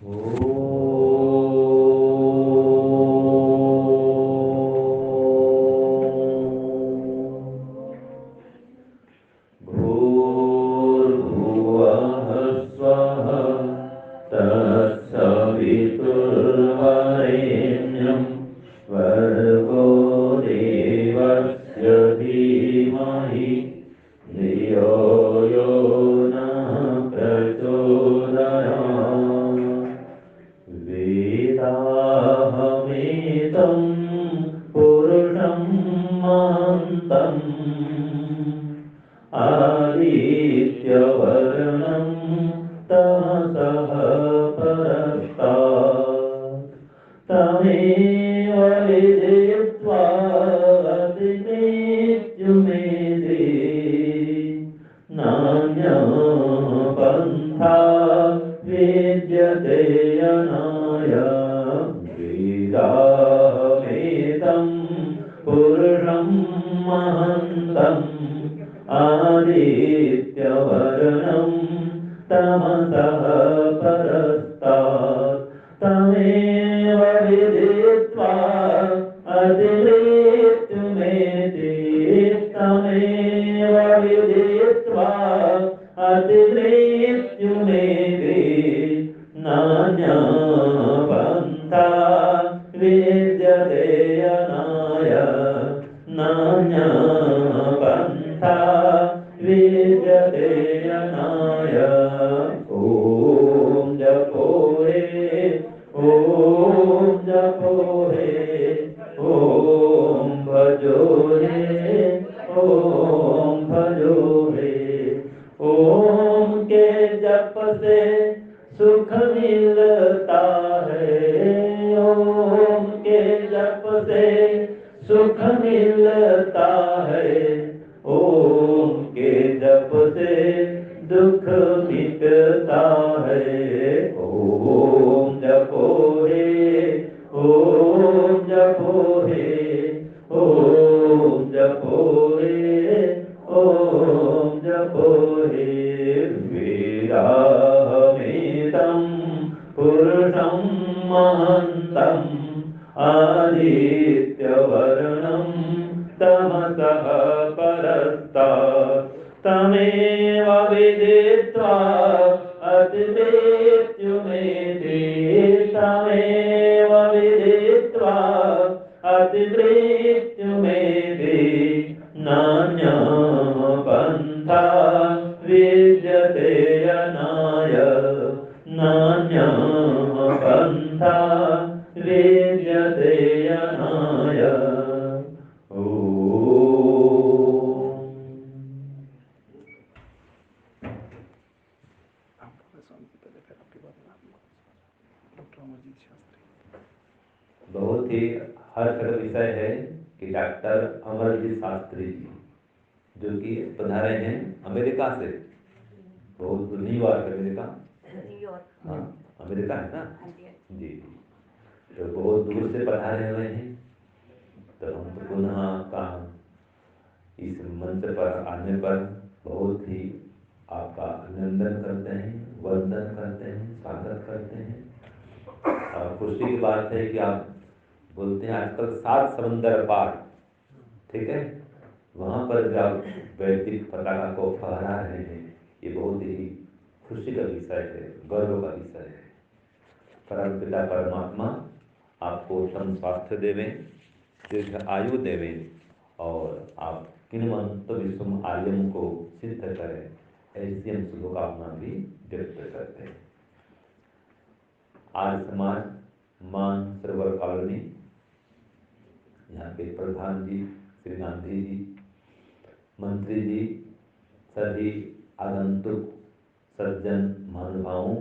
भूर्भुवः स्वः तत्सवितुर्वरेण्यं भर्गो देवस्य धीमहि धियो यो नः प्रचोदयात्। वेदाहमेतं पुरुषं महान्तम् आदित्यवर्णं तमसः परस्तात् तमेव विदित्वा अतिमृत्युमेधि नान्यः पन्था विद्यते अनाय। वेदाहमेतं पुरुषं महान्तम् आदित्यवर्णं तमसः परस्तात् तमेव विदित्वा अतिमृत्युमेति तमेव विदित्वा अतिमृत्युमेति नान्यः पन्था विद्यते अनाय। नान्यः पन्था विद्यते अनाय। ॐ जपो रे ॐ जपो रे ॐ भजो रे ॐ भजो रे। ओम के जप से सुख मिलता है। ओम के जप से सुख मिलता है। ओम के जप से दुख मिटता है। ओम जपो रे ओम जपो रे ओम जपो रे ओम जपो रे। वेदाहमेतं पुरुषं महान्तम् आदित्यवर्णं तमसः परस्तात् तमेव विदित्वा अतिमृत्युमेति तमेव विदित्वा अतिमृत्युमेति नान्यः पन्था विद्यते अनाय। नान्यः पन्था विद्यते अनाय। बहुत ही हर्ष का विषय है कि डॉक्टर अमरजीत शास्त्री जी जो कि पधारे हैं अमेरिका से, बहुत न्यूयॉर्क अमेरिका, हाँ अमेरिका है ना जी, तो बहुत दूर से पधारे हुए हैं। तो हम तो पुनः का इस मंच पर आने पर बहुत ही आपका अभिनंदन करते हैं, वंदन करते हैं, स्वागत करते हैं। और खुशी की बात है कि आप बोलते हैं आजकल 7 समंदर पार, ठीक है, वहाँ पर जब वैदिक पताका को फहरा रहे हैं, ये बहुत ही खुशी का विषय है, गर्व का विषय है। परमपिता परमात्मा आपको उत्तम स्वास्थ्य देवें, दीर्घ आयु देवें और आप किन्वंत विषम आयम को सिद्ध करें, ऐसी हम शुभकामना भी व्यक्त करते हैं। आज समाज मान सरोवर कॉलोनी, यहाँ के प्रधान जी श्री गांधी जी, मंत्री जी, सभी आगंतुक सज्जन महानुभावों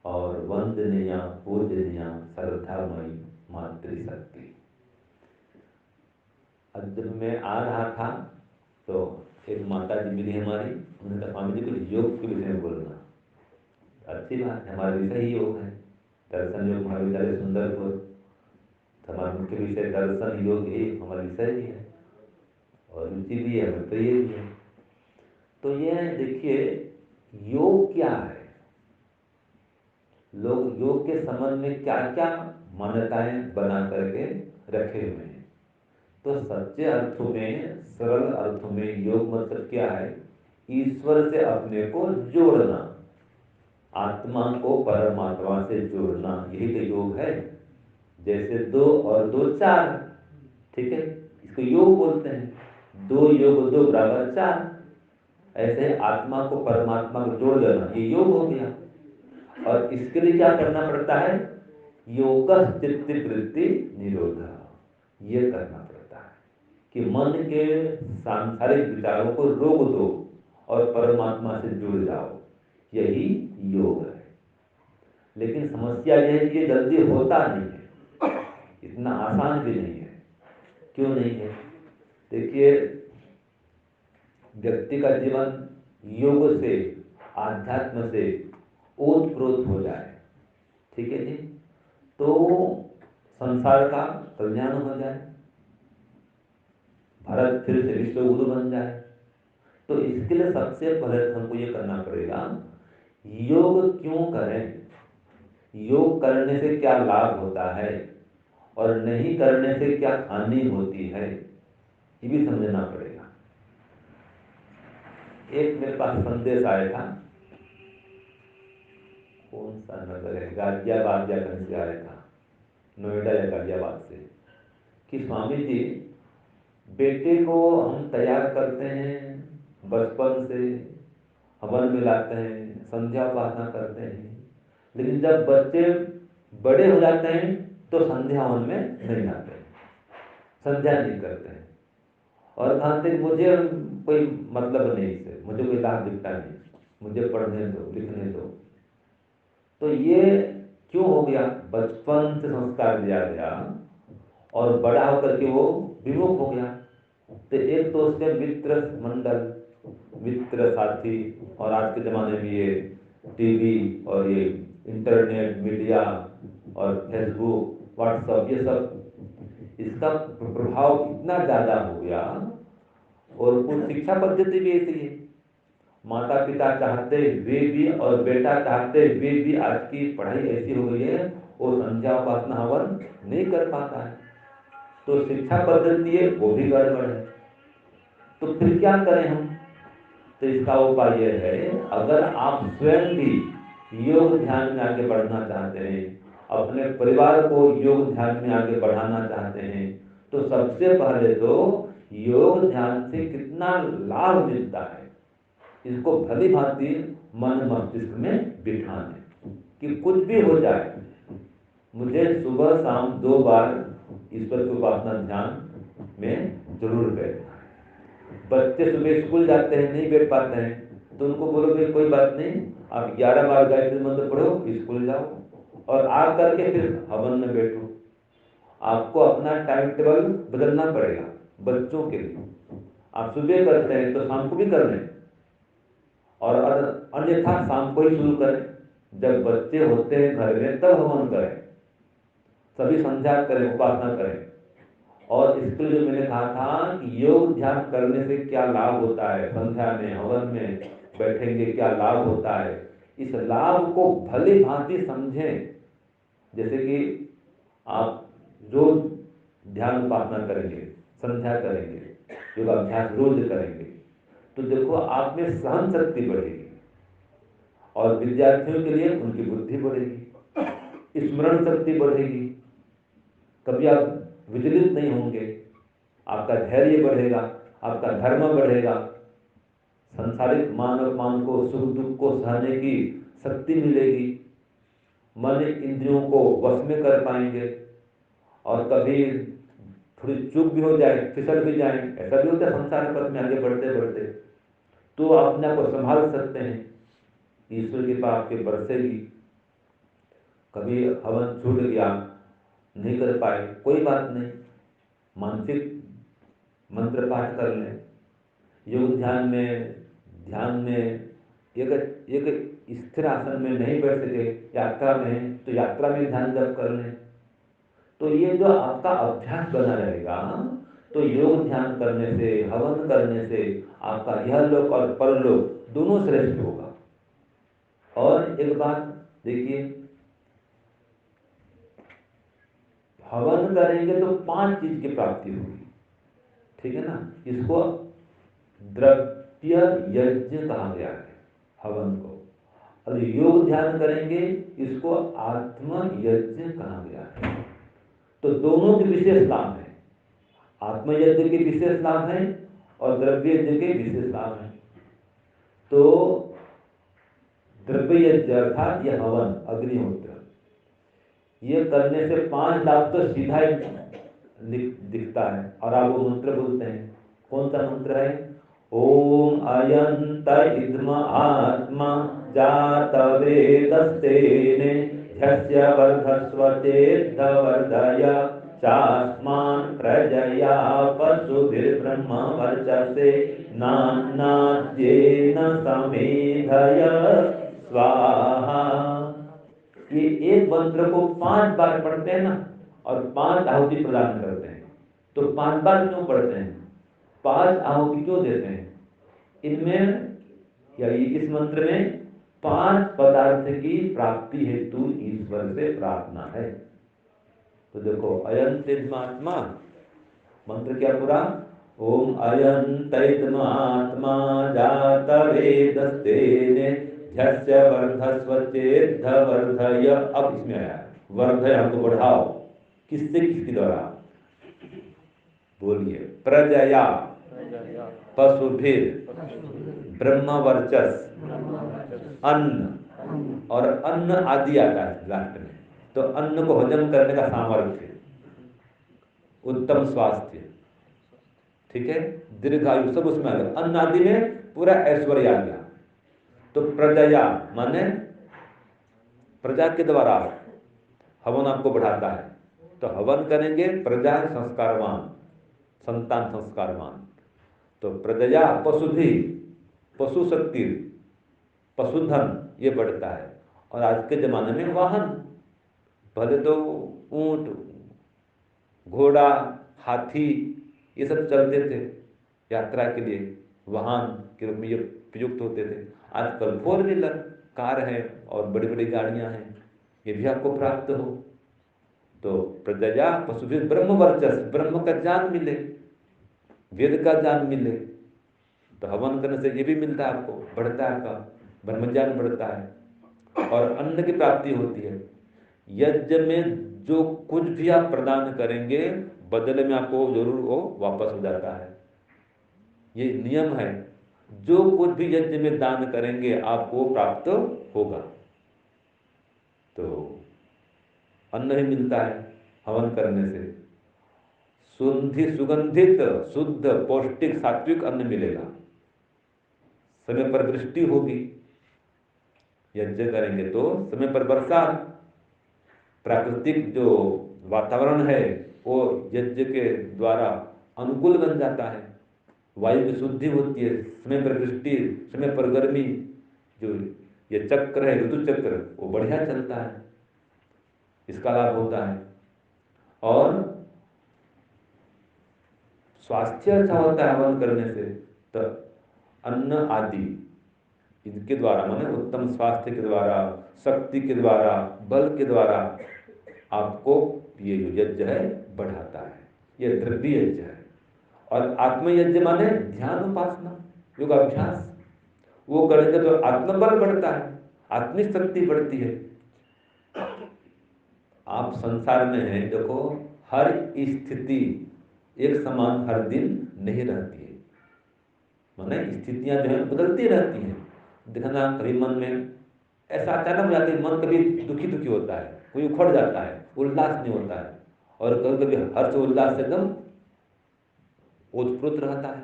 और वंदनीय पूजनीय श्रद्धामयी मातृशक्ति। आज जब मैं आ रहा था तो एक माता जी मिली हमारी, उन्होंने कहा स्वामी जी कुछ योग के विषय में बोलना। अच्छी बात है, हमारा विषय ही योग है, दर्शन योग महाविद्यालय सुंदरपुर, हमारा मुख्य विषय दर्शन योग ही हमारा विषय ही है और रुचि भी है, हमें प्रिय भी है। तो ये देखिए योग क्या है। लोग योग के संबंध में क्या क्या मान्यताएं बना करके रखे हुए हैं। तो सच्चे अर्थों में, सरल अर्थों में योग मतलब क्या है? ईश्वर से अपने को जोड़ना, आत्मा को परमात्मा से जोड़ना, यही तो योग है। जैसे 2 और 2 4, ठीक है, इसको योग बोलते हैं। 2 योग 2 बराबर 4। ऐसे आत्मा को परमात्मा को जोड़ देना, ये योग हो गया। और इसके लिए क्या करना पड़ता है? योग चित्त वृत्ति निरोध, ये करना पड़ता है कि मन के सांसारिक विचारों को रोक दो और परमात्मा से जुड़ जाओ, यही योग है। लेकिन समस्या यह है कि ये जल्दी होता नहीं है, इतना आसान भी नहीं है। क्यों नहीं है? देखिए, व्यक्ति का जीवन योग से, आध्यात्म से ओतप्रोत हो जाए, ठीक है जी, तो संसार का कल्याण हो जाए, भारत फिर से विश्व गुरु बन जाए। तो इसके लिए सबसे पहले हमको ये करना पड़ेगा, योग क्यों करें, योग करने से क्या लाभ होता है और नहीं करने से क्या हानि होती है, ये भी समझना पड़ेगा। एक मेरे पास संदेश आया था, कौन सा नगर है, गाजियाबाद या कहीं से आया था, नोएडा या गाजियाबाद से, कि स्वामी जी, बेटे को हम तैयार करते हैं बचपन से, हवन में लाते हैं, संध्या उपासना करते हैं, लेकिन जब बच्चे बड़े हो जाते हैं तो संध्या हवन में नहीं आते, संध्या नहीं करते हैं और कहते हैं मुझे कोई मतलब नहीं इससे, मुझे कोई लाभ दिखता नहीं, मुझे पढ़ने दो, लिखने दो। तो ये क्यों हो गया? बचपन से संस्कार दिया गया और बड़ा होकर के वो विमुख हो गया। तो एक तो उसके मित्र मंडल, मित्र साथी, और आज के ज़माने में ये टीवी और ये इंटरनेट मीडिया और फेसबुक व्हाट्सएप, ये सब, इसका प्रभाव इतना ज़्यादा हो गया। और कुछ शिक्षा पद्धति भी ऐसी है, माता पिता चाहते वे भी और बेटा चाहते वे भी, आज की पढ़ाई ऐसी हो गई है वो संध्या उपासना हवन नहीं कर पाता है। तो शिक्षा पद्धति है वो भी गड़बड़ है। तो फिर क्या करें हम? तो इसका उपाय यह है, अगर आप स्वयं भी योग ध्यान में आगे बढ़ना चाहते हैं, अपने परिवार को योग ध्यान में आगे बढ़ाना चाहते हैं, तो सबसे पहले तो योग ध्यान से कितना लाभ मिलता है इसको भली भांति मन मस्तिष्क में बिठाने, कि कुछ भी हो जाए मुझे सुबह शाम 2 बार ईश्वर की उपासना ध्यान में जरूर बैठना है। बच्चे सुबह स्कूल जाते हैं, नहीं बैठ पाते हैं, तो उनको बोलोगे कोई बात नहीं, आप 11 बार गायत्री मंत्र पढ़ो, स्कूल जाओ और आ करके फिर हवन में बैठो। आपको अपना टाइम टेबल बदलना पड़ेगा बच्चों के लिए। आप सुबह करते हैं तो शाम को भी कर लें, और अन्यथा शाम को ही शुरू करें। जब बच्चे होते हैं घर में तब हवन करें, सभी संध्या करें, उपासना करें। और इसके लिए जो मैंने कहा था कि योग ध्यान करने से क्या लाभ होता है, संध्या में हवन में बैठेंगे क्या लाभ होता है, इस लाभ को भली भांति समझें। जैसे कि आप रोज ध्यान उपासना करेंगे, संध्या करेंगे, योगाभ्यास रोज करेंगे, तो देखो आप में सहन शक्ति बढ़ेगी और विद्यार्थियों के लिए उनकी बुद्धि बढ़ेगी, स्मरण शक्ति बढ़ेगी, कभी आप विचलित नहीं होंगे, आपका धैर्य बढ़ेगा, आपका धर्म बढ़ेगा, संसारिक मान अपमान को, सुख दुख को सहने की शक्ति मिलेगी, मन इंद्रियों को वश में कर पाएंगे। और कभी थोड़ी चूक भी हो जाए, फिसल भी जाए, ऐसा भी होता है संसार पथ में आगे बढ़ते बढ़ते, तो अपने आप को संभाल सकते हैं, ईश्वर की कृपा आपके बरसेगी। कभी हवन छूट गया, नहीं कर पाए, कोई बात नहीं, मानसिक मंत्र पाठ कर लें, योग ध्यान में एक स्थिर आसन में नहीं बैठ सके, यात्रा में, तो यात्रा में ध्यान जप कर लें। तो ये जो आपका अभ्यास बना रहेगा, तो योग ध्यान करने से, हवन करने से आपका यह लोक और परलोक दोनों श्रेष्ठ होगा। और एक बात देखिए, हवन करेंगे तो 5 चीज की प्राप्ति होगी, ठीक है ना। इसको द्रव्य यज्ञ कहा गया है हवन को। और योग ध्यान करेंगे इसको आत्म यज्ञ कहा गया है। तो दोनों के विशेष लाभ है, आत्म यज्ञ के विशेष लाभ है और द्रव्य यज्ञ के विशेष लाभ है। तो द्रव्य यज्ञ अर्थात यह हवन अग्निहोत्र, ये करने से 5 लाभ तो सीधा ही दिखता है। और आप वो मंत्र बोलते हैं, कौन सा मंत्र है? ओम अयंत इद्म आत्मा जात वेदस्तेने ह्यस्य वर्धस्व चेद्ध वर्धय चास्मान् प्रजया पशुभिर्ब्रह्म वर्चसे नान्नाद्येन समेधय स्वाहा। ये एक मंत्र को 5 बार पढ़ते हैं ना और 5 आहुति प्रदान करते हैं। तो 5 बार क्यों पढ़ते हैं, 5 आहुति क्यों देते हैं? इनमें या इस मंत्र में 5 पदार्थ की प्राप्ति हेतु ईश्वर से प्रार्थना है। तो देखो अयंतिद्मात्मा मंत्र क्या पूरा? ओम अयंतिद्मात्मा जात वेदस्तेने ह्यस्य वर्धस्व चेद्ध वर्धय। अब इसमें आया वर्धय, हमको बढ़ाओ। किससे, किसके द्वारा? बोलिए। प्रजया पशुभिर ब्रह्म वर्चस अन्न, और अन्न आदि आता है लास्ट में। तो अन्न को हजम करने का सामर्थ्य, उत्तम स्वास्थ्य, ठीक है, दीर्घायु, सब उसमें आ गया। अन्न आदि में पूरा ऐश्वर्य आ गया। तो प्रजया माने प्रजा के द्वारा हवन आपको बढ़ाता है। तो हवन करेंगे प्रजा संस्कारवान, संतान संस्कारवान। तो प्रजया पशुधि, पशु शक्ति, पशुधन ये बढ़ता है। और आज के जमाने में वाहन, पहले तो ऊंट, घोड़ा, हाथी ये सब चलते थे यात्रा के लिए, वाहन के रूप में ये प्रयुक्त होते थे। आजकल 4 व्हीलर कार है और बड़ी बड़ी गाड़ियां हैं, ये भी आपको प्राप्त हो। तो प्रजया पशुभिर ब्रह्म वर्चस, ब्रह्म का ज्ञान मिले, वेद का ज्ञान मिले। तो हवन करने से ये भी मिलता है आपको, बढ़ता है आपका ब्रह्म ज्ञान बढ़ता है। और अन्न की प्राप्ति होती है। यज्ञ में जो कुछ भी आप प्रदान करेंगे बदले में आपको जरूर वो वापस हो जाता है, ये नियम है। जो कुछ भी यज्ञ में दान करेंगे आपको प्राप्त होगा। तो अन्न ही मिलता है हवन करने से। सुगंधित शुद्ध पौष्टिक सात्विक अन्न मिलेगा। समय पर वृष्टि होगी, यज्ञ करेंगे तो समय पर बरसात, प्राकृतिक जो वातावरण है वो यज्ञ के द्वारा अनुकूल बन जाता है। वायु की शुद्धि होती है, समय पर वृष्टि, समय पर गर्मी, जो ये चक्र है ऋतु चक्र वो बढ़िया चलता है, इसका लाभ होता है। और स्वास्थ्य अच्छा होता है हवन करने से। तो अन्न आदि इनके द्वारा माने उत्तम स्वास्थ्य के द्वारा, शक्ति के द्वारा, बल के द्वारा आपको ये जो यज्ञ है बढ़ाता है। ये द्रव्य यज्ञ है। और आत्मयज्ञ माने ध्यान उपासना, योगाभ्यास, वो करेंगे तो आत्मबल बढ़ता है, आत्मिक शक्ति बढ़ती है। आप संसार में हैं, देखो हर स्थिति एक समान हर दिन नहीं रहती है, माने स्थितियां जो है बदलती रहती हैं। देखना कभी मन में ऐसा अचानक हो जाता है, मन कभी दुखी दुखी होता है, कोई उखड़ जाता है, उल्लास नहीं होता है, और कभी कभी हर्ष उल्लास से एकदम ओतप्रोत रहता है।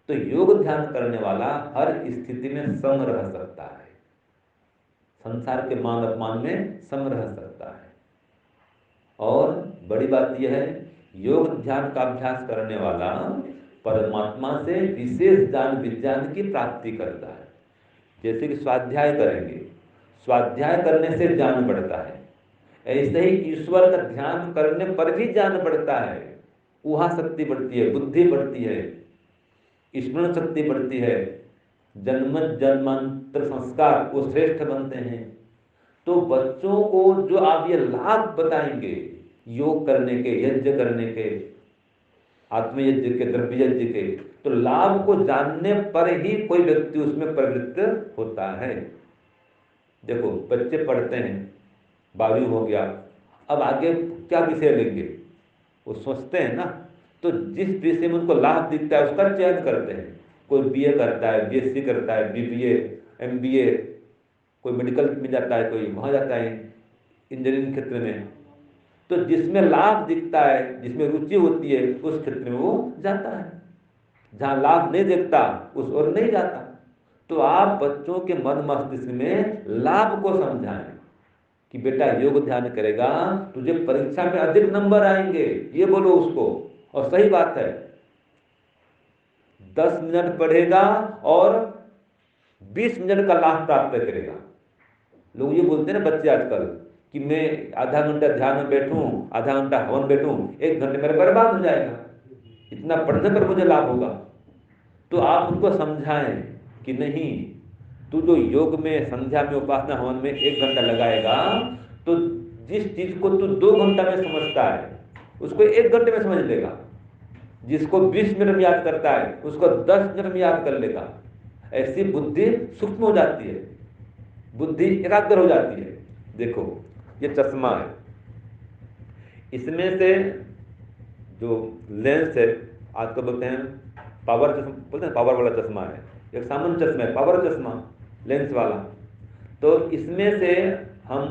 तो योग ध्यान करने वाला हर स्थिति में सम रह सकता है, संसार के मान अपमान में सम रह सकता है। और बड़ी बात यह है, योग ध्यान का अभ्यास करने वाला परमात्मा से विशेष ज्ञान विज्ञान की प्राप्ति करता है। जैसे कि स्वाध्याय करेंगे, स्वाध्याय करने से ज्ञान बढ़ता है, ऐसे ही ईश्वर का ध्यान करने पर भी ज्ञान बढ़ता है, ऊहा शक्ति बढ़ती है, बुद्धि बढ़ती है, स्मरण शक्ति बढ़ती है, जन्म जन्मांतर संस्कार वो श्रेष्ठ बनते हैं। तो बच्चों को जो आप ये लाभ बताएंगे, योग करने के, यज्ञ करने के, आत्मयज्ञ के, द्रव्य यज्ञ के, तो लाभ को जानने पर ही कोई व्यक्ति उसमें प्रवृत्त होता है। देखो बच्चे पढ़ते हैं, 12वीं हो गया, अब आगे क्या विषय लेंगे वो सोचते हैं ना, तो जिस विषय में उनको लाभ दिखता है उसका चयन करते हैं। कोई बीए करता है, बीएससी करता है, बीबीए, एमबीए, कोई मेडिकल में जाता है, कोई वहाँ जाता है इंजीनियरिंग क्षेत्र में। तो जिसमें लाभ दिखता है, जिसमें रुचि होती है, उस क्षेत्र में वो जाता है। जहाँ लाभ नहीं दिखता उस ओर नहीं जाता। तो आप बच्चों के मन मस्तिष्क में लाभ को समझाएं कि बेटा योग ध्यान करेगा तुझे परीक्षा में अधिक नंबर आएंगे, ये बोलो उसको। और सही बात है, 10 मिनट पढ़ेगा और 20 मिनट का लाभ प्राप्त करेगा। लोग ये बोलते हैं ना बच्चे आजकल कि मैं आधा घंटा ध्यान में बैठूं, आधा घंटा हवन बैठूं, 1 घंटे मेरा बर्बाद हो जाएगा, इतना पढ़ने पर मुझे लाभ होगा। तो आप उनको समझाएं कि नहीं, तू जो योग में, संध्या में, उपासना हवन में 1 घंटा लगाएगा, तो जिस चीज को तू 2 घंटा में समझता है उसको 1 घंटे में समझ लेगा। जिसको 20 मिनट में याद करता है उसको 10 मिनट में याद कर लेगा। ऐसी बुद्धि सूक्ष्म हो जाती है, बुद्धि एकाग्र हो जाती है। देखो ये चश्मा है, इसमें से जो लेंस है, आजकल बोलते हैं पावर चश्मा, बोलते हैं पावर वाला चश्मा है, एक सामान्य चश्मा है, पावर चश्मा लेंस वाला। तो इसमें से हम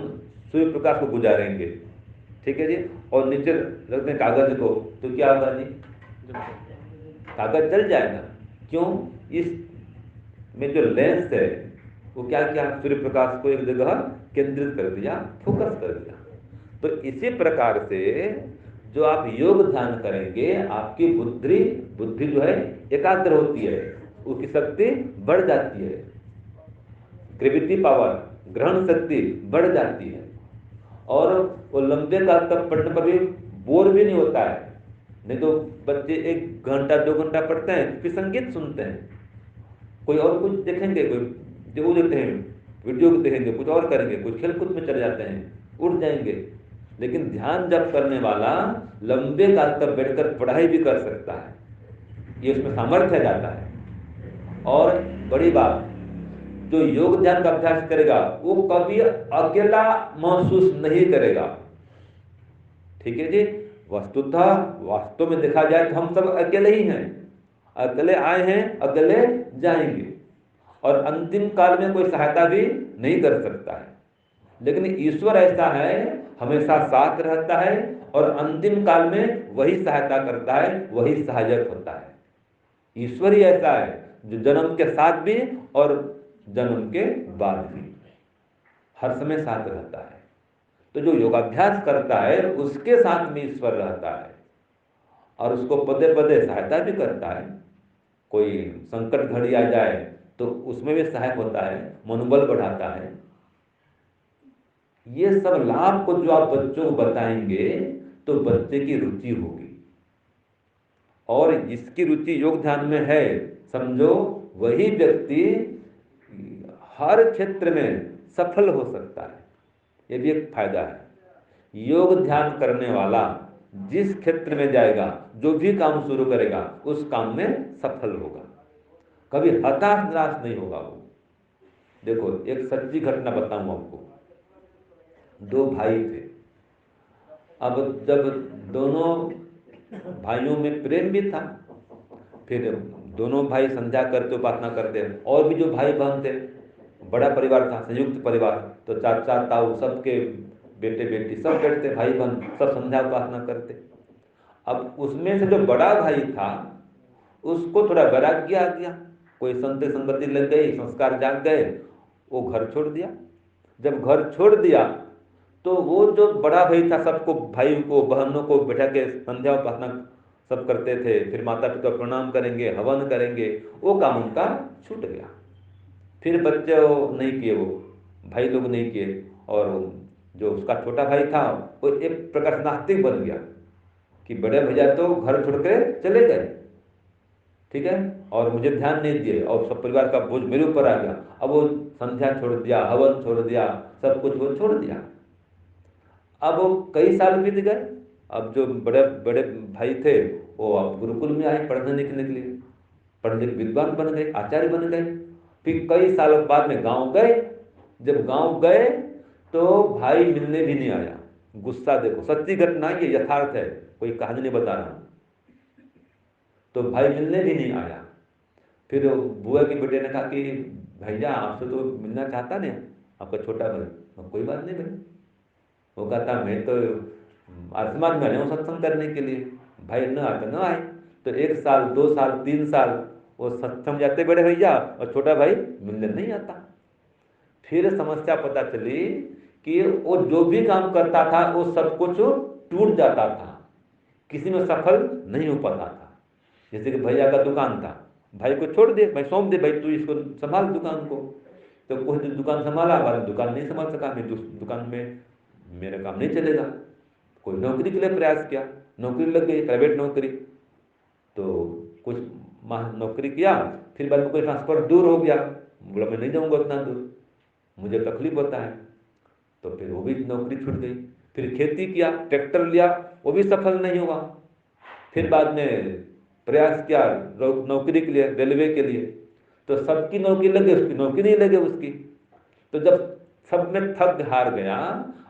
सूर्य प्रकाश को गुजारेंगे, ठीक है जी, और नीचे रखते हैं कागज को, तो क्या होगा जी, कागज जल जाएगा। क्यों? इस में जो लेंस है वो क्या किया, सूर्य प्रकाश को एक जगह केंद्रित कर दिया, फोकस कर दिया। तो इसी प्रकार से जो आप योग ध्यान करेंगे, आपकी बुद्धि जो है एकाग्र होती है, उसकी शक्ति बढ़ जाती है, ग्रेविटी पावर, ग्रहण शक्ति बढ़ जाती है, और वो लंबे काल तक पढ़ने पर भी बोर भी नहीं होता है। नहीं तो बच्चे 1 घंटा 2 घंटा पढ़ते हैं, फिर संगीत सुनते हैं, कोई और कुछ देखेंगे, कोई जो देखते हैं, वीडियो देखेंगे, कुछ और करेंगे, कुछ खेल कूद में चले जाते हैं, उठ जाएंगे। लेकिन ध्यान जब करने वाला लंबे काल तक बैठकर पढ़ाई भी कर सकता है, ये उसमें सामर्थ्य जाता है। और बड़ी बात, जो योग ध्यान का अभ्यास करेगा वो कभी अकेला महसूस नहीं करेगा, ठीक है जी। वस्तुतः वास्तव में देखा जाए तो हम सब अकेले ही हैं, अकेले आए हैं, अकेले जाएंगे, और अंतिम काल में कोई सहायता भी नहीं कर सकता है। लेकिन ईश्वर ऐसा है, हमेशा साथ रहता है, और अंतिम काल में वही सहायता करता है, वही सहायक होता है। ईश्वर ही ऐसा है जो जन्म के साथ भी और जन्म के बाद भी हर समय साथ रहता है। तो जो योगाभ्यास करता है उसके साथ में ईश्वर रहता है, और उसको पदे पदे सहायता भी करता है। कोई संकट घड़ी आ जाए तो उसमें भी सहायक होता है, मनोबल बढ़ाता है। ये सब लाभ को जो आप बच्चों को बताएंगे तो बच्चे की रुचि होगी, और जिसकी रुचि योग ध्यान में है, समझो वही व्यक्ति हर क्षेत्र में सफल हो सकता है। ये भी एक फायदा है। योग ध्यान करने वाला जिस क्षेत्र में जाएगा, जो भी काम शुरू करेगा, उस काम में सफल होगा, कभी हताश निराश नहीं होगा वो। देखो एक सच्ची घटना बताऊं आपको। 2 भाई थे। अब जब दोनों भाइयों में प्रेम भी था, फिर दोनों भाई संध्या करते, उपासना करते, और भी जो भाई बहन थे, बड़ा परिवार था, संयुक्त परिवार, तो चाचा ताऊ सबके बेटे बेटी सब बैठते, भाई बहन सब संध्या उपासना करते। अब उसमें से जो बड़ा भाई था उसको थोड़ा वैराग्य आ गया, कोई संत संगति लग गई, संस्कार जाग गए, वो घर छोड़ दिया। जब घर छोड़ दिया तो वो जो बड़ा भाई था, सबको, भाई को, बहनों को बैठा के संध्या उपासना सब करते थे, फिर माता पिता प्रणाम करेंगे, हवन करेंगे, वो काम उनका छूट गया। फिर बच्चे वो नहीं किए, वो भाई लोग नहीं किए, और जो उसका छोटा भाई था वो एक प्रकार से नास्तिक बन गया कि बड़े भैया तो घर छोड़ के चले गए, ठीक है, और मुझे ध्यान नहीं दिए, और सब परिवार का बोझ मेरे ऊपर आ गया। अब वो संध्या छोड़ दिया, हवन छोड़ दिया, सब कुछ वो छोड़ दिया। अब वो कई साल बीत गए, अब जो बड़े बड़े भाई थे वो अब गुरुकुल में आए पढ़ने लिखने के लिए, पढ़ लिख विद्वान बन गए, आचार्य बन गए। फिर कई सालों बाद में गांव गए। जब गांव गए तो भाई मिलने भी नहीं आया। गुस्सा देखो, सच्ची घटना, ये यथार्थ है, कोई कहानी नहीं बता रहा हूं। तो भाई मिलने भी नहीं आया। फिर बुआ के बेटे ने कहा कि भैया आपसे तो मिलना चाहता नहीं आपका छोटा भाई। कोई बात नहीं भाई, वो कहता मैं तो आसमान में आया हूँ सत्संग करने के लिए, भाई न आता न आए। तो 1 साल 2 साल 3 साल वो सत्संग जाते बड़े भैया, और छोटा भाई मिलने नहीं आता। फिर समस्या पता चली कि वो जो भी काम करता था वो सब कुछ टूट जाता था, किसी में सफल नहीं हो पाता था। जैसे कि भैया का दुकान था, भाई को छोड़ दे, भाई सौंप दे, भाई तू इसको संभाल दुकान को। तो कुछ दिन दुकान संभाला, बाद में दुकान नहीं संभाल सका, मैं दुकान में मेरा काम नहीं चलेगा। कोई नौकरी के लिए प्रयास किया, नौकरी लग गई, प्राइवेट नौकरी। तो कुछ माह नौकरी किया, फिर बाद में कोई ट्रांसफर दूर हो गया, बोला मैं नहीं जाऊँगा उतना दूर, मुझे तकलीफ होता है। तो फिर वो भी नौकरी छूट गई। फिर खेती किया, ट्रैक्टर लिया, वो भी सफल नहीं हुआ। फिर बाद में प्रयास किया नौकरी के लिए, रेलवे के लिए, तो सबकी नौकरी लगे, उसकी नौकरी नहीं लगे उसकी। तो जब सब में थक हार गया,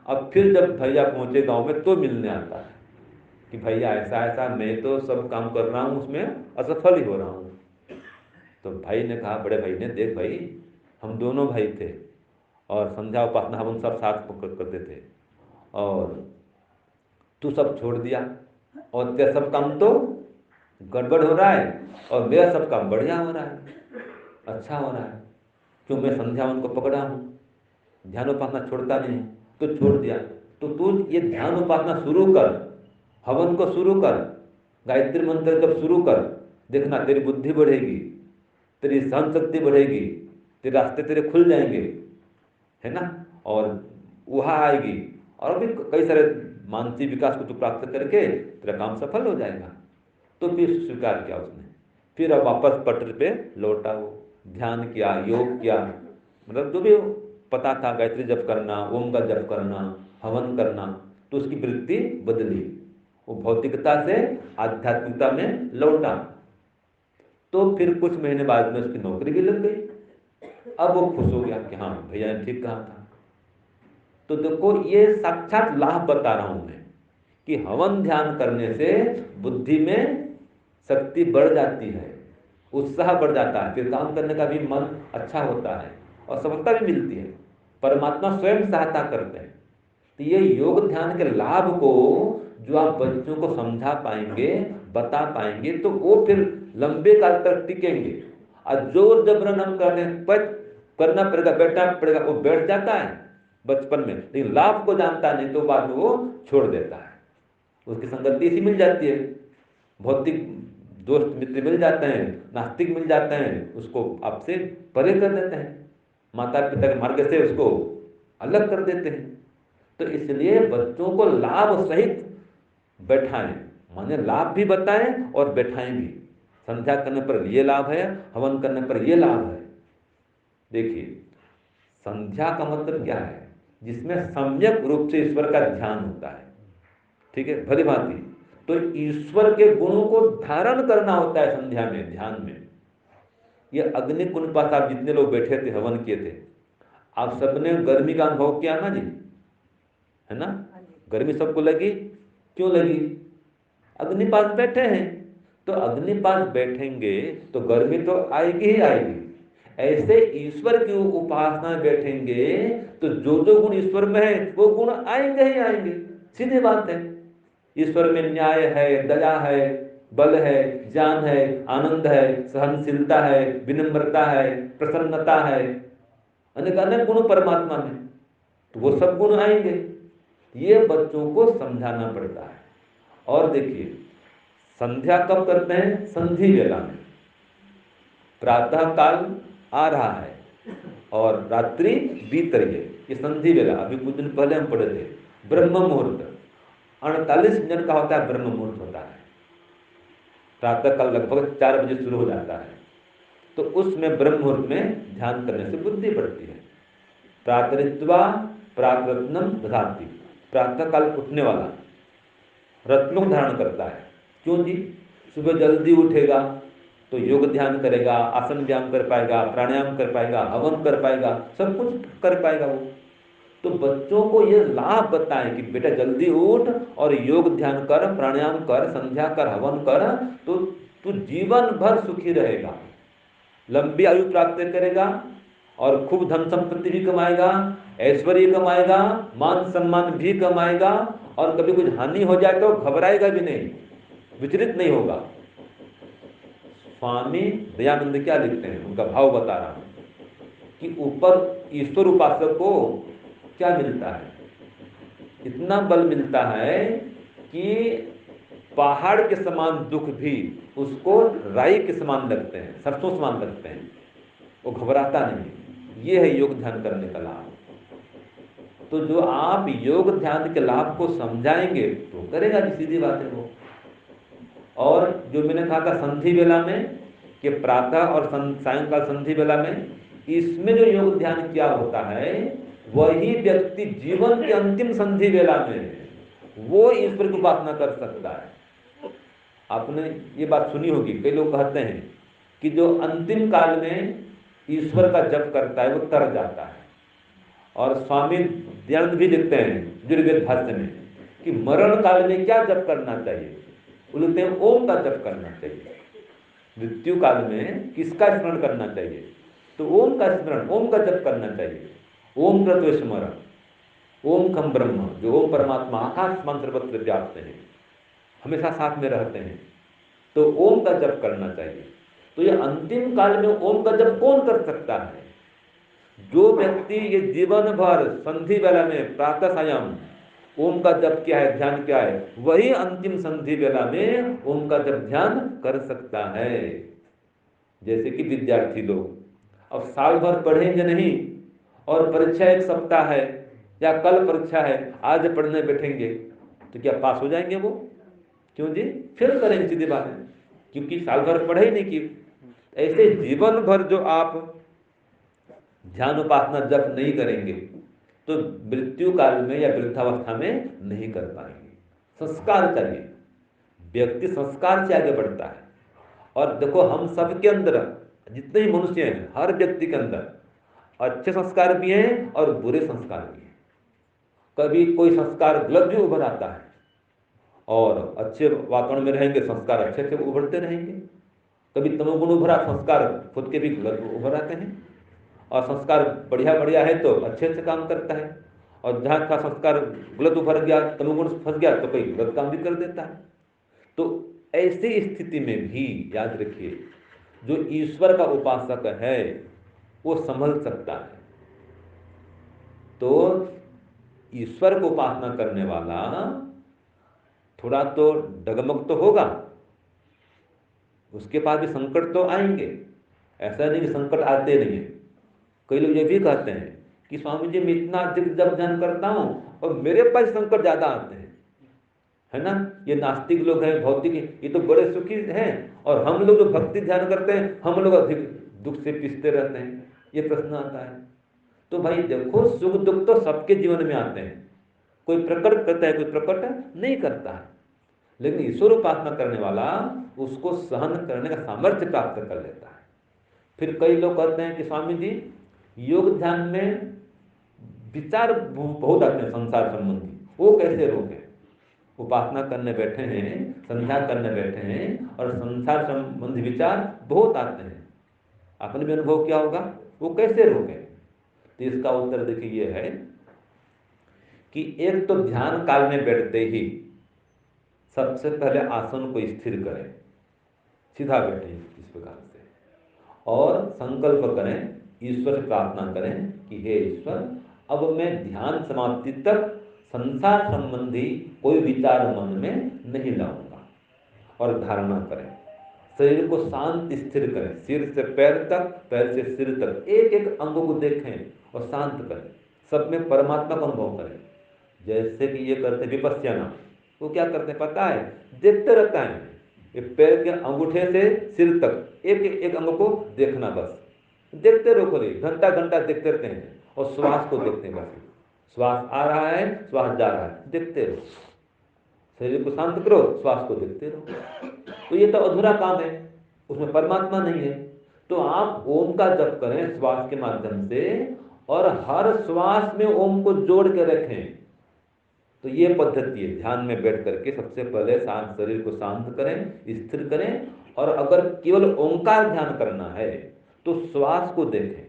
अब फिर जब भैया पहुंचे गांव में तो मिलने आता है कि भैया ऐसा ऐसा, मैं तो सब काम कर रहा हूँ उसमें असफल ही हो रहा हूँ। तो भाई ने कहा, बड़े भाई ने, देख भाई हम दोनों भाई थे और संध्या उपासना हम सब साथ करते थे, और तू सब छोड़ दिया और तेरा सब काम तो गड़बड़ हो रहा है और मेरा सब काम बढ़िया हो रहा है, अच्छा हो रहा है। क्यों, मैं संध्या उनको पकड़ा हूँ, ध्यान उपासना छोड़ता नहीं हूँ, तो छोड़ दिया। तो तू ये ध्यान उपासना शुरू कर, हवन को शुरू कर, गायत्री मंत्र जब शुरू कर, देखना तेरी बुद्धि बढ़ेगी, तेरी सहन शक्ति बढ़ेगी, तेरे रास्ते तेरे खुल जाएंगे, है ना। और वहाँ आएगी, और भी कई सारे मानसिक विकास को तू प्राप्त करके तेरा काम सफल हो जाएगा। तो फिर स्वीकार किया उसने। फिर अब वापस पटरी पे लौटा, वो ध्यान किया, योग किया, मतलब जो भी पता था, गायत्री जप करना, ओम का जप करना, हवन करना, तो उसकी वृत्ति बदली, वो भौतिकता से आध्यात्मिकता में लौटा। तो फिर कुछ महीने बाद में उसकी नौकरी भी लग गई। अब वो खुश हो गया कि हाँ भैया ने ठीक कहा था। तो देखो ये साक्षात लाभ बता रहा हूं मैं कि हवन ध्यान करने से बुद्धि में शक्ति बढ़ जाती है, उत्साह बढ़ जाता है, फिर काम करने का भी मन अच्छा होता है और सफलता भी मिलती है। परमात्मा स्वयं सहायता करते हैं। तो ये योग ध्यान के लाभ को जो आप बच्चों को समझा पाएंगे, बता पाएंगे, तो वो फिर लंबे काल तक टिकेंगे। और जोर जबरन हम कहते हैं करना पड़ेगा, बैठना पड़ेगा, वो बैठ जाता है बचपन में, लेकिन लाभ को जानता नहीं तो बाद में वो छोड़ देता है। उसकी संगति ऐसी मिल जाती है, भौतिक दोस्त मित्र मिल जाते हैं, नास्तिक मिल जाते हैं, उसको आपसे परे कर देते हैं, माता पिता के मार्ग से उसको अलग कर देते हैं। तो इसलिए बच्चों को लाभ सहित बैठाएं, माने लाभ भी बताएं और बैठाएं भी। संध्या करने पर ये लाभ है, हवन करने पर ये लाभ है। देखिए संध्या का मतलब क्या है, जिसमें सम्यक रूप से ईश्वर का ध्यान होता है, ठीक है, भली भांति। तो ईश्वर के गुणों को धारण करना होता है संध्या में, ध्यान में। ये अग्नि कुंड पास आप जितने लोग बैठे थे, हवन किए थे, आप सबने गर्मी का अनुभव किया ना जी, है ना। गर्मी सबको लगी, क्यों लगी, अग्नि पास बैठे हैं। तो अग्नि पास बैठेंगे तो गर्मी तो आएगी ही आएगी। ऐसे ईश्वर की उपासना में बैठेंगे तो जो जो गुण ईश्वर में है वो गुण आएंगे ही आएंगे, सीधी बात है। ईश्वर में न्याय है, दया है, बल है, ज्ञान है, आनंद है, सहनशीलता है, विनम्रता है, प्रसन्नता है, अनेक अनेक गुण परमात्मा में, तो वो सब गुण आएंगे। ये बच्चों को समझाना पड़ता है। और देखिए संध्या कब करते हैं, संधि वेला में। प्रातः काल आ रहा है और रात्रि बीत रही है, ये संधि वेला। अभी कुछ दिन पहले हम पढ़े थे, ब्रह्म मुहूर्त 48 मिनट का होता है, ब्रह्म मुहूर्त होता है। प्रातः काल लगभग 4 बजे शुरू हो जाता है। तो उसमें ब्रह्म मुहूर्त में ध्यान करने से बुद्धि बढ़ती है। प्रातरित्वा प्रातरत्नम दधाति, प्रातः काल उठने वाला, रत्नों को धारण करता है। क्यों जी? सुबह जल्दी उठेगा तो योग ध्यान करेगा, आसन व्यायाम कर पाएगा, प्राणायाम कर पाएगा, हवन कर पाएगा, सब कुछ कर पाएगा वो। तो बच्चों को ये लाभ बताएं कि बेटा जल्दी उठ और योग ध्यान कर, प्राणायाम कर, संध्या कर, हवन कर, तो तू जीवन भर सुखी रहेगा, लंबी आयु प्राप्त करेगा और खूब धन संपत्ति भी कमाएगा, ऐश्वर्य कमाएगा, मान सम्मान भी कमाएगा, और कभी कुछ हानि हो जाए तो घबराएगा भी नहीं, विचलित नहीं होगा। स्वामी दयानंद क्या लिखते हैं, उनका भाव बता रहा हूं कि ऊपर ईश्वर उपासक को क्या मिलता है, इतना बल मिलता है कि पहाड़ के समान दुख भी उसको राई के समान लगते हैं, सरसों समान लगते हैं, वो घबराता नहीं। ये है योग ध्यान करने का लाभ। तो जो आप योग ध्यान के लाभ को समझाएंगे तो करेगा भी, सीधी बात है वो। और जो मैंने कहा था संधि बेला में कि प्रातः और सायंकाल संधि बेला में, इसमें जो योग ध्यान किया होता है वही व्यक्ति जीवन की अंतिम संधि बेला में वो ईश्वर की उपासना कर सकता है। आपने ये बात सुनी होगी, कई लोग कहते हैं कि जो अंतिम काल में ईश्वर का जप करता है वो तर जाता है। और स्वामी दयानंद भी लिखते हैं यजुर्वेद भाष्य में कि मरण काल में क्या जप करना चाहिए, वो लिखते हैं ओम का जप करना चाहिए। मृत्यु काल में किसका स्मरण करना चाहिए, तो ओम का स्मरण, ओम का जप करना चाहिए। ओम तत्व स्मरण, ओम खम ब्रह्म, जो ओम परमात्मा आकाश मान सर्वत्र व्याप्त है, हमेशा साथ में रहते हैं, तो ओम का जप करना चाहिए। तो ये अंतिम काल में ओम का जप कौन कर सकता है? जो व्यक्ति ये जीवन भर संधि बेला में प्रातः सायं ओम का जप क्या है, ध्यान क्या है, वही अंतिम संधि बेला में ओम का जप ध्यान कर सकता है। जैसे कि विद्यार्थी लोग अब साल भर पढ़ेंगे नहीं और परीक्षा एक सप्ताह है या कल परीक्षा है, आज पढ़ने बैठेंगे तो क्या पास हो जाएंगे वो? क्यों जी? फेल करेंगे, सीधी बात है, क्योंकि साल भर पढ़े ही नहीं की। ऐसे जीवन भर जो आप ध्यान उपासना जप नहीं करेंगे तो मृत्यु काल में या वृद्धावस्था में नहीं कर पाएंगे। संस्कार चाहिए, व्यक्ति संस्कार से आगे बढ़ता है। और देखो हम सबके अंदर जितने भी मनुष्य हैं, हर व्यक्ति के अंदर अच्छे संस्कार भी हैं और बुरे संस्कार भी हैं। कभी कोई संस्कार गलत भी उभर आता है, और अच्छे वातावरण में रहेंगे संस्कार अच्छे अच्छे उभरते रहेंगे। कभी तमोगुण उभरा, संस्कार खुद के भी गलत उभर आते हैं, और संस्कार बढ़िया बढ़िया है तो अच्छे अच्छे काम करता है, और जहाँ का संस्कार गलत उभर गया, तमोगुण फंस गया तो कोई गलत काम भी कर देता है। तो ऐसी स्थिति में भी याद रखिए, जो ईश्वर का उपासक है वो संभल सकता है। तो ईश्वर को उपासना करने वाला थोड़ा तो डगमग तो होगा, उसके पास भी संकट तो आएंगे, ऐसा नहीं कि संकट आते नहीं है। कई लोग ये भी कहते हैं कि स्वामी जी मैं इतना अधिक जप ध्यान करता हूँ और मेरे पास संकट ज्यादा आते हैं, है ना। ये नास्तिक लोग हैं, भौतिक, ये तो बड़े सुखी हैं, और हम लोग जो भक्ति ध्यान करते हैं हम लोग अधिक दुख से पिसते रहते हैं। ये प्रश्न आता है। तो भाई देखो, सुख दुख तो सबके जीवन में आते हैं, कोई प्रकट करता है, कोई प्रकट नहीं करता है, लेकिन ईश्वर उपासना करने वाला उसको सहन करने का सामर्थ्य प्राप्त कर लेता है। फिर कई लोग कहते हैं कि स्वामी जी योग ध्यान में विचार बहुत आते हैं संसार संबंधी, वो कैसे रोकें? उपासना करने बैठे हैं, संध्या करने बैठे हैं और संसार संबंधी विचार बहुत आते हैं, आपने भी अनुभव किया होगा, वो कैसे रोकें? तो इसका उत्तर देखिए ये है कि एक तो ध्यान काल में बैठते ही सबसे पहले आसन को स्थिर करें, सीधा बैठें इस प्रकार से, और संकल्प करें, ईश्वर से प्रार्थना करें कि हे ईश्वर, अब मैं ध्यान समाप्ति तक संसार संबंधी कोई विचार मन में नहीं लाऊंगा। और धारणा करें, शरीर को शांत स्थिर करें, सिर से पैर तक, पैर से सिर तक, एक एक अंगों को देखें और शांत करें, सब में परमात्मा का अनुभव करें। जैसे कि ये करते विपश्यना, वो क्या करते हैं पता है? देखते रहता है, ये पैर के अंगूठे से सिर तक एक एक अंग को देखना, बस देखते रहो, करिए घंटा घंटा देखते रहते हैं, और श्वास को देखते हैं, बस श्वास आ रहा है, श्वास जा रहा है, देखते रहो, शरीर को शांत करो, श्वास को देखते रहो। तो ये तो अधूरा काम है, उसमें परमात्मा नहीं है। तो आप ओम का जप करें श्वास के माध्यम से, और हर श्वास में ओम को जोड़ के रखें। तो ये पद्धति है, ध्यान में बैठ करके सबसे पहले शांत शरीर को शांत करें, स्थिर करें, और अगर केवल ओंकार ध्यान करना है तो श्वास को देखें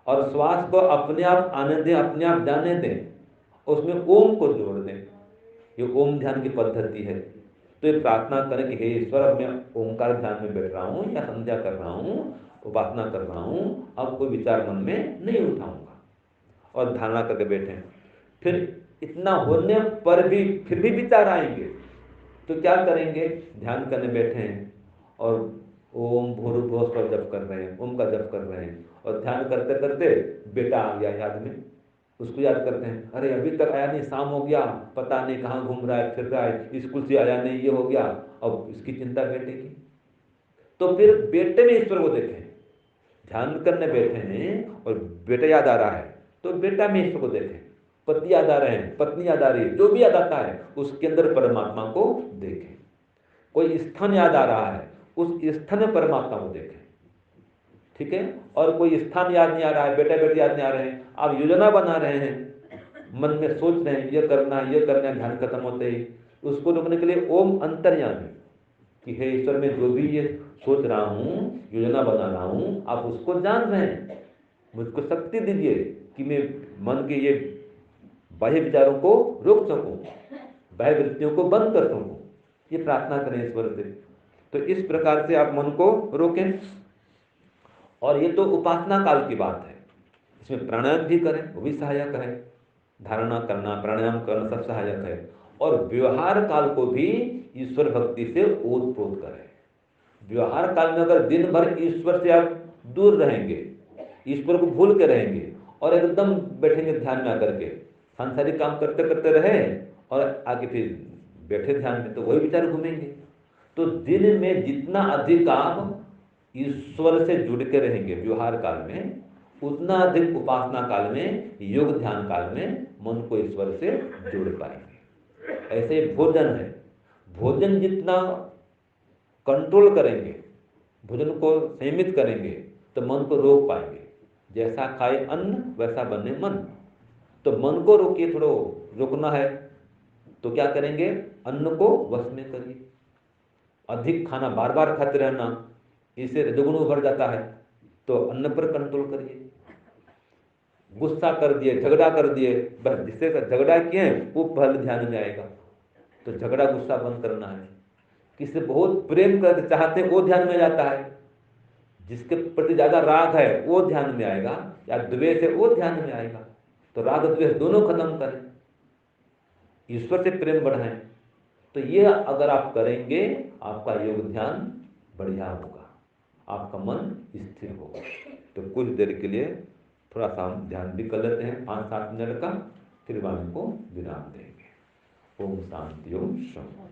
और श्वास को अपने आप आने दें, अपने आप जाने दें, उसमें ओम को जोड़ दें। ये ओम ध्यान की पद्धति है। तो ये प्रार्थना करें कि हे ईश्वर, अब मैं ओंकार ध्यान में बैठ रहा हूँ या संध्या कर रहा हूँ, उपासना कर रहा हूँ, अब कोई विचार मन में नहीं उठाऊंगा, और धारणा करके बैठे। फिर इतना होने पर भी फिर भी विचार आएंगे तो क्या करेंगे? ध्यान करने बैठे हैं और ओम भूर्भुवः स्वः जप कर रहे हैं, ओम का जप कर रहे हैं, और ध्यान करते करते बेटा आ गया याद में, उसको याद करते हैं, अरे अभी तक आया नहीं, शाम हो गया, पता नहीं कहाँ घूम रहा है, फिर रहा है, स्कूल से आया नहीं, ये हो गया, अब इसकी चिंता बेटे की। तो फिर बेटे में ईश्वर को देखें। ध्यान करने बैठे हैं और बेटा याद आ रहा है तो बेटा में ईश्वर को देखें। पति याद आ रहे हैं, पत्नी याद आ रही है, जो भी याद आता है उसके अंदर परमात्मा को देखें। कोई स्थान याद आ रहा है, उस स्थान में परमात्मा को देखें। ठीक है? और कोई स्थान याद नहीं आ रहा है, बेटा बेटी याद नहीं आ रहे हैं, आप योजना बना रहे हैं, मन में सोच रहे हैं ये करना है, ये करना है, ध्यान खत्म होते ही उसको रोकने के लिए ओम अंतर्यामी कि हे ईश्वर, मैं जो भी ये सोच रहा हूँ, योजना बना रहा हूँ, आप उसको जान रहे हैं, मुझको शक्ति दीजिए कि मैं मन के ये बाह्य विचारों को रोक सकूं, बाह्य वृत्तियों को बंद कर सकूं। ये प्रार्थना करें ईश्वर से। तो इस प्रकार से आप मन को रोकें। और ये तो उपासना काल की बात है, इसमें प्राणायाम भी करें, वो भी सहायक है। धारणा करना, प्राणायाम करना सब सहायक है। और व्यवहार काल को भी ईश्वर भक्ति से ओतप्रोत करें। व्यवहार काल में अगर दिन भर ईश्वर से आप दूर रहेंगे, ईश्वर को भूल के रहेंगे और एकदम बैठेंगे ध्यान में आकर के, सांसारिक काम करते करते रहे और आगे फिर बैठे ध्यान में, तो वही विचार घूमेंगे। तो दिन में जितना अधिक आप ईश्वर से जुड़ के रहेंगे व्यवहार काल में, उतना अधिक उपासना काल में, योग ध्यान काल में मन को ईश्वर से जोड़ पाएंगे। ऐसे भोजन है, भोजन जितना कंट्रोल करेंगे, भोजन को सीमित करेंगे तो मन को रोक पाएंगे। जैसा खाए अन्न वैसा बने मन। तो मन को रोकिए, थोड़ा रोकना है तो क्या करेंगे? अन्न को वश में करिए। अधिक खाना बार बार खाते रहना, इससे रजोगुण उभर जाता है, तो अन्न पर कंट्रोल करिए। गुस्सा कर दिए, झगड़ा कर दिए, बस जिससे झगड़ा किए वो पहले ध्यान में आएगा, तो झगड़ा गुस्सा बंद करना है। किसी बहुत प्रेम कर चाहते वो ध्यान में जाता है, जिसके प्रति ज्यादा राग है वो ध्यान में आएगा, या द्वेष है वो ध्यान में आएगा। तो राग द्वेष दोनों खत्म करें, ईश्वर से प्रेम बढ़ाएं। तो ये अगर आप करेंगे, आपका योग ध्यान बढ़िया होगा, आपका मन स्थिर होगा। तो कुछ देर के लिए थोड़ा सा हम ध्यान भी कर लेते हैं, 5-7 मिनट का, फिर वाणी को विराम देंगे। ओम शांति, ओम शांति।